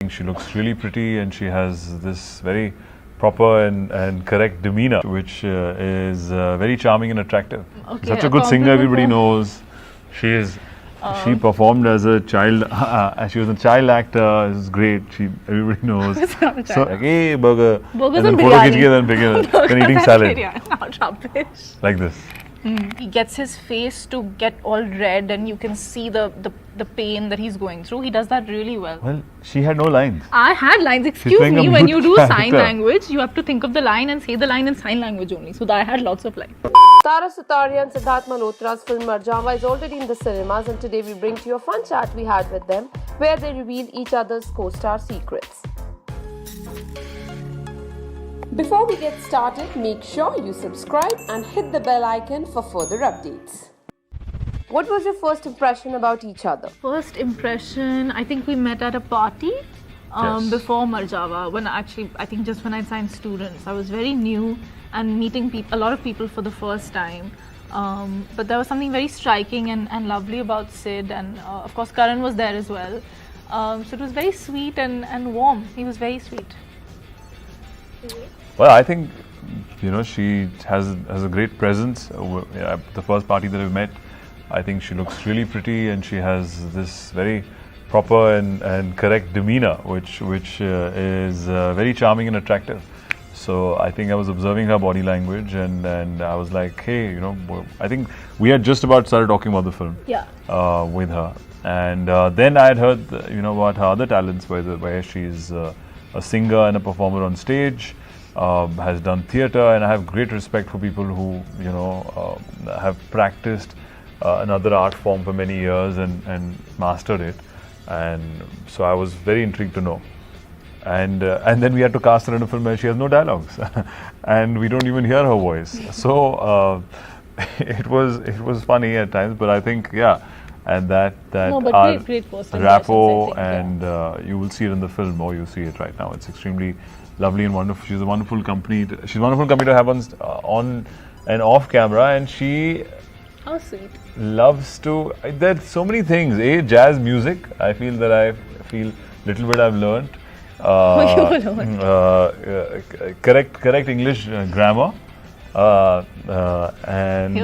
She looks really pretty and she has this very proper and correct demeanor, which is very charming and attractive. Okay, Such a good singer, everybody knows. She is. She performed as a child. She was a child actor. It's great. Everybody knows. It's not a child So like, hey, burger. Burgers and then and photo biryani. then eating salad Not rubbish. like this. He gets his face to get all red and you can see the pain that he's going through. He does that really well. Well, she had no lines. I had lines. Excuse playing a me, when mute you do sign character. language, you have to think of the line and say the line in sign language only. So I had lots of lines. Tara Sutaria and Sidharth Malhotra's film Pertama is already in the cinemas, and today we bring to you a fun chat we had with them where they reveal each other's co-star secrets. Before we get started, make sure you subscribe and hit the bell icon for further updates. What was your first impression about each other? First impression, I think we met at a party Yes. before Marjava. I think just when I signed students. I was very new and meeting a lot of people for the first time. But there was something very striking and lovely about Sid, and of course Karan was there as well. So it was very sweet and warm. He was very sweet. Well, I think, she has a great presence. The first party that we met, I think she looks really pretty and she has this very proper and correct demeanor, which is very charming and attractive. So I think I was observing her body language and I was like, hey, I think we had just about started talking about the film with her. And then I had heard, about her other talents, where she's a singer and a performer on stage. Has done theatre, and I have great respect for people who have practiced another art form for many years and mastered it, and so I was very intrigued to know. And then we had to cast her in a film where she has no dialogues, and we don't even hear her voice. So it was funny at times, but I think and that our great first impressions, rapport, I think, you will see it in the film, or you see it right now. It's extremely lovely and wonderful. She's a wonderful company. She's a wonderful company to have on and off camera, and she How sweet. loves to. There's so many things. Jazz music. I feel little bit I've learned. Correct English grammar. And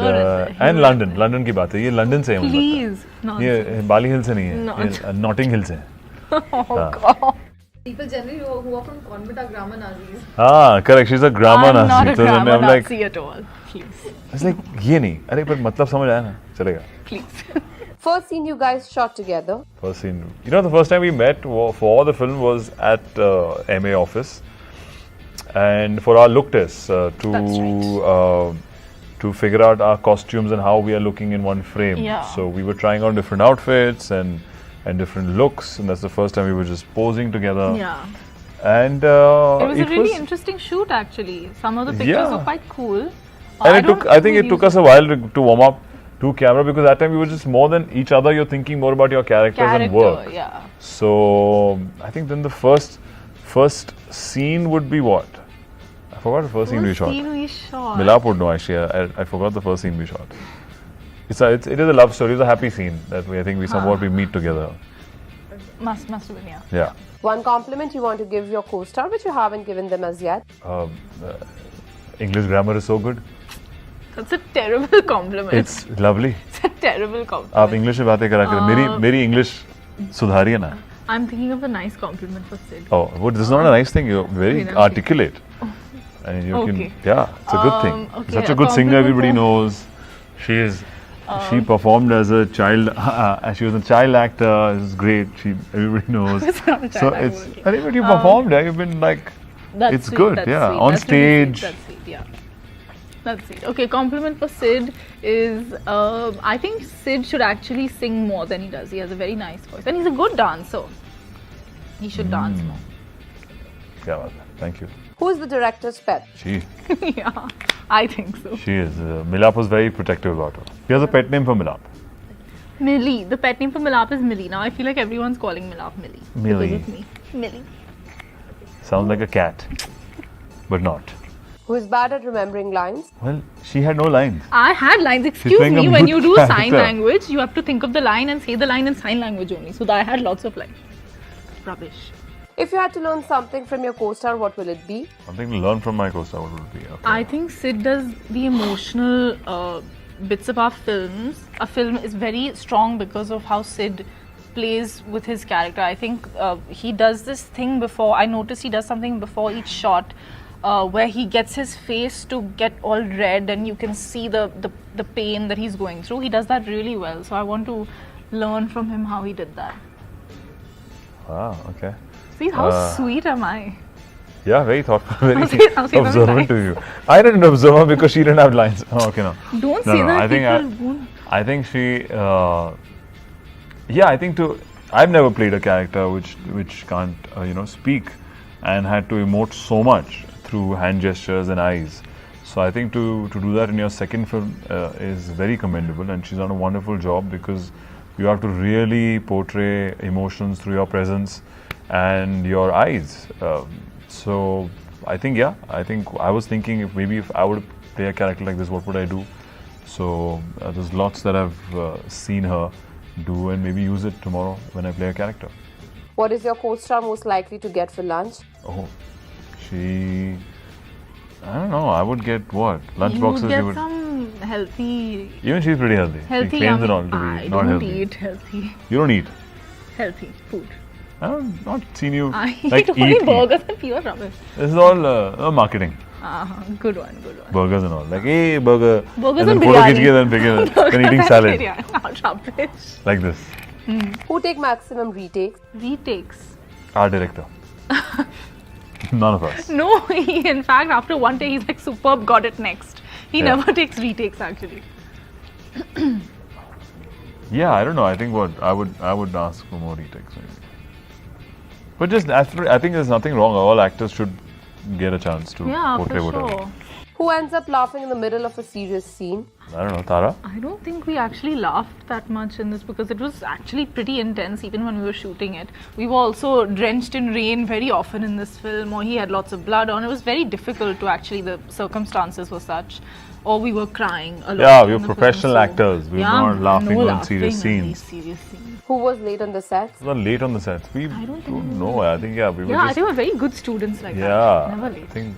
London की बात है. ये London से है. Please. ये बाली हिल से नहीं है. ये Notting Hill से है. Oh God. People generally who are from convent are grammar Nazis. Correct. She's a grammar I'm Nazi. not a So then grammar I'm like, Nazi at all. Please. it's like ये नहीं. अरे पर मतलब समझ आया ना. चलेगा. Please. First scene you guys shot together. First scene. The first time we met for the film was at MA office, and for our look test to figure out our costumes and how we are looking in one frame. Yeah. So we were trying on different outfits and different looks, and that's the first time we were just posing together. Yeah. And It was a really interesting shoot actually. Some of the pictures were quite cool. And I think it took us a while to warm up to camera, because that time we were just more than each other. You're thinking more about your characters and work. Yeah. So I think then the first scene would be what? I forgot the first scene we shot. Scene we shot. Milap would know actually. I forgot the first scene we shot. It is a love story. It's a happy scene that I think we meet together. Must have been, yeah. Yeah. One compliment you want to give your co-star which you haven't given them as yet. English grammar is so good. That's a terrible compliment. It's lovely. It's a terrible compliment. आप English में बातें करा करें. मेरी English सुधारिए ना. I'm thinking of a nice compliment for Sid. Oh, well, this is not a nice thing. You're very articulate. And you can, it's a good thing. Okay, Such a a good singer, compliment everybody for- knows. She performed as a child. She was a child actor. It's great. Everybody knows. It's not a child So actor, it's. okay. But you performed. You've been like. That's It's sweet, good, that's yeah. sweet, On that's really sweet, stage. That's sweet, yeah. That's sweet. Okay, compliment for Sid is, I think Sid should actually sing more than he does. He has a very nice voice. And he's a good dancer. He should dance more. क्या बात है. Thank you. Who is the director's pet? She Yeah, I think so. is. Milap was very protective about her. He has a pet name for Milap. Millie. The pet name for Milap is Millie. Now I feel like everyone's calling Milap Millie. Millie. Because of me. Millie. Sounds like a cat, but not. Who is bad at remembering lines? Well, she had no lines. I had lines. Excuse playing a me, when mute you do sign character. language, you have to think of the line and say the line in sign language only. So I had lots of lines. Rubbish. If you had to learn something from your co-star, what will it be? Something to learn from my co-star, what would it be? Okay. I think Sid does the emotional bits of our films. A film is very strong because of how Sid plays with his character. I think he does this thing before. I noticed he does something before each shot where he gets his face to get all red and you can see the pain that he's going through. He does that really well. So I want to learn from him how he did that. Wow, okay. See, how sweet am I? Yeah, very thoughtful, very I'll say observant to you. I didn't observe her because she didn't have lines. Oh, okay, no. Don't No, say no, that. I think People won't. I think she. I think I've never played a character which can't speak and had to emote so much through hand gestures and eyes. So I think to do that in your second film is very commendable, and she's done a wonderful job because you have to really portray emotions through your presence and your eyes. So I think I was thinking if I would play a character like this, what would I do? So there's lots that I've seen her do and maybe use it tomorrow when I play a character. What is your co-star most likely to get for lunch? Oh, I don't know, I would get what? Lunch boxes You you would would. get some healthy. Even she's pretty healthy. Healthy, she claims yummy. it all to be I not don't healthy. eat healthy. You don't eat. Healthy food. I don't not seen you I like eat only eat. burgers and pure rubbish. This is all marketing. Good one. Burgers and all. Like, hey, burger. Burgers and and then photo biryani. khich ke then pick it, then eating salad. Biryani, not rubbish. Like this. Who take maximum retakes? Retakes. Our director. None of us. No, in fact, after one day, he's like, superb, got it next. He Yeah. never takes retakes, actually. Yeah, I don't know. I think I would ask for more retakes maybe. But just I think there's nothing wrong. All actors should get a chance to Yeah, for portray whatever. sure. Who ends up laughing in the middle of a serious scene? I don't know, Tara. I don't think we actually laughed that much in this because it was actually pretty intense even when we were shooting it. We were also drenched in rain very often in this film, or he had lots of blood on. It was very difficult to actually, the circumstances were such. Or we were crying a lot. Yeah, we in were the film, professional so- actors. We were not laughing no on serious laughing on these scenes. serious scenes. Who was late on the sets? We were late on the sets. We I don't think don't we know. I think we were Yeah, I just think we're very good students like that. yeah. Never I late. think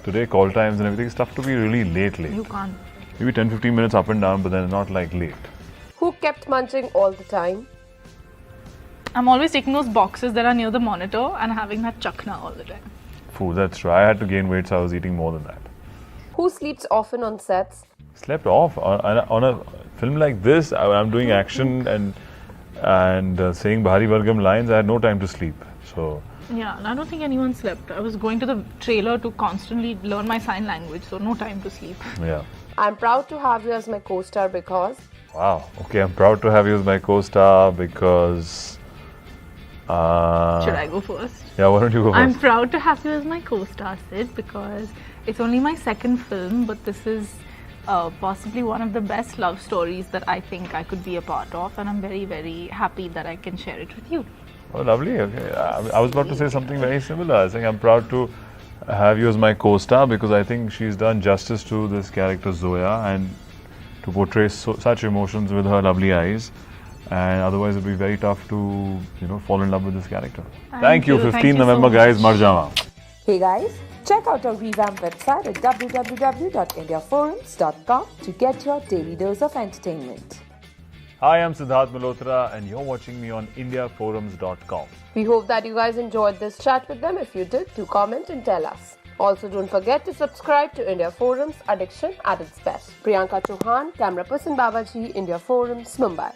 today call times and everything is tough to be really late. You can't. Maybe 10-15 minutes up and down, but then not like late. Who kept munching all the time? I'm always taking those boxes that are near the monitor and having that chakna all the time. Food, that's true. I had to gain weight, so I was eating more than that. Who sleeps often on sets? Slept off on a film like this. I'm doing action and saying Bhari Vargam lines. I had no time to sleep. So Yeah, and I don't think anyone slept. I was going to the trailer to constantly learn my sign language, so no time to sleep. yeah. I'm proud to have you as my co-star because... Wow. Okay, I'm proud to have you as my co-star because. Should I go first? Yeah, why don't you go I'm first? proud to have you as my co-star, Sid, because it's only my second film, but this is possibly one of the best love stories that I think I could be a part of, and I'm very, very happy that I can share it with you. Oh, lovely. Okay. I was about to say something very similar. I think I'm proud to have you as my co-star because I think she's done justice to this character Zoya and to portray such emotions with her lovely eyes. And otherwise, it'd be very tough to, fall in love with this character. Thank you. 15 Thank you so November, guys. much. Mar jawa. Hey guys, check out our revamped website at www.indiaforums.com to get your daily dose of entertainment. Hi, I'm Sidharth Malhotra, and you're watching me on indiaforums.com. We hope that you guys enjoyed this chat with them. If you did, do comment and tell us. Also, don't forget to subscribe to India Forums, Addiction at its best. Priyanka Chauhan, camera person Babaji, India Forums, Mumbai.